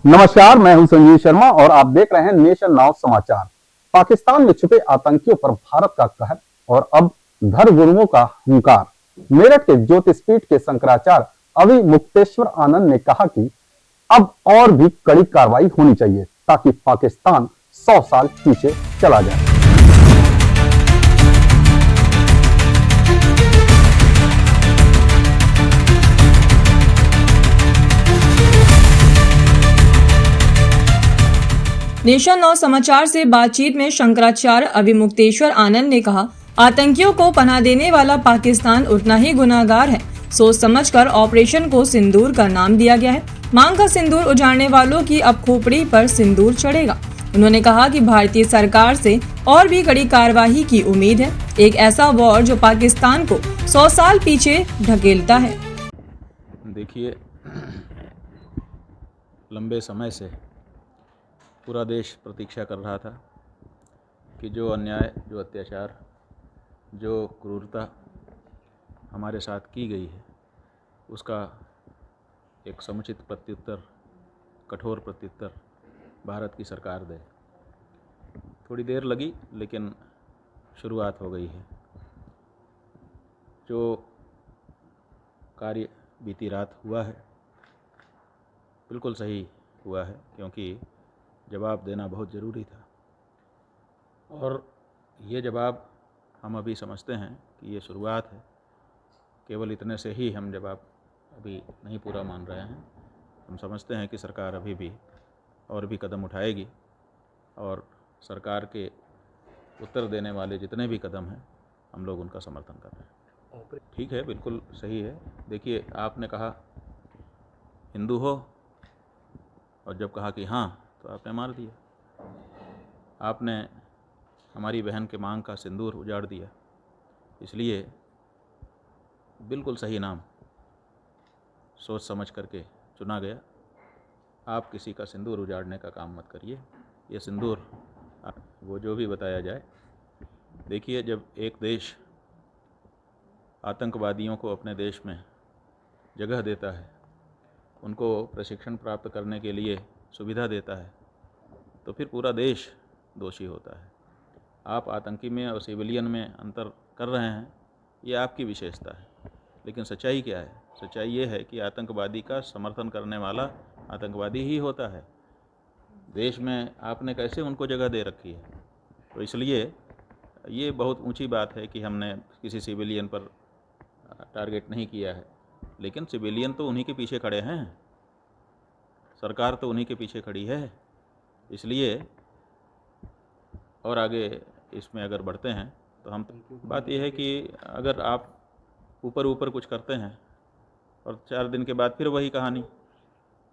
नमस्कार, मैं हूं संजीव शर्मा और आप देख रहे हैं नेशन नाउ समाचार। पाकिस्तान में छुपे आतंकियों पर भारत का कहर और अब धर्म गुरुओं का हुंकार। मेरठ के ज्योतिषपीठ के शंकराचार्य अवि मुक्तेश्वर आनंद ने कहा कि अब और भी कड़ी कार्रवाई होनी चाहिए ताकि पाकिस्तान 100 साल पीछे चला जाए। नेशन नाउ समाचार से बातचीत में शंकराचार्य अभिमुक्तेश्वर आनंद ने कहा, आतंकियों को पनाह देने वाला पाकिस्तान उतना ही गुनाहगार है। सोच समझकर ऑपरेशन को सिंदूर का नाम दिया गया है। मांग का सिंदूर उजाड़ने वालों की अब खोपड़ी पर सिंदूर चढ़ेगा। उन्होंने कहा कि भारतीय सरकार से और भी कड़ी कार्रवाई की उम्मीद है, एक ऐसा वॉर जो पाकिस्तान को 100 साल पीछे ढकेलता है। देखिए, लंबे समय से पूरा देश प्रतीक्षा कर रहा था कि जो अन्याय, जो अत्याचार, जो क्रूरता हमारे साथ की गई है उसका एक समुचित प्रत्युत्तर, कठोर प्रत्युत्तर भारत की सरकार दे। थोड़ी देर लगी लेकिन शुरुआत हो गई है। जो कार्य बीती रात हुआ है बिल्कुल सही हुआ है, क्योंकि जवाब देना बहुत ज़रूरी था और ये जवाब हम अभी समझते हैं कि ये शुरुआत है। केवल इतने से ही हम जवाब अभी नहीं पूरा मान रहे हैं। हम समझते हैं कि सरकार अभी भी और भी कदम उठाएगी और सरकार के उत्तर देने वाले जितने भी कदम हैं हम लोग उनका समर्थन कर रहे हैं। ठीक है, बिल्कुल सही है। देखिए, आपने कहा हिंदू हो और जब कहा कि हाँ तो आपने मार दिया। आपने हमारी बहन के मांग का सिंदूर उजाड़ दिया। इसलिए बिल्कुल सही नाम सोच समझ करके चुना गया। आप किसी का सिंदूर उजाड़ने का काम मत करिए। ये सिंदूर वो जो भी बताया जाए। देखिए, जब एक देश आतंकवादियों को अपने देश में जगह देता है, उनको प्रशिक्षण प्राप्त करने के लिए सुविधा देता है, तो फिर पूरा देश दोषी होता है। आप आतंकी में और सिविलियन में अंतर कर रहे हैं, ये आपकी विशेषता है। लेकिन सच्चाई क्या है? सच्चाई ये है कि आतंकवादी का समर्थन करने वाला आतंकवादी ही होता है। देश में आपने कैसे उनको जगह दे रखी है? तो इसलिए ये बहुत ऊंची बात है कि हमने किसी सिविलियन पर टारगेट नहीं किया है, लेकिन सिविलियन तो उन्हीं के पीछे खड़े हैं, सरकार तो उन्हीं के पीछे खड़ी है। इसलिए और आगे इसमें अगर बढ़ते हैं तो हम बात यह है कि अगर आप ऊपर कुछ करते हैं और 4 दिन के बाद फिर वही कहानी,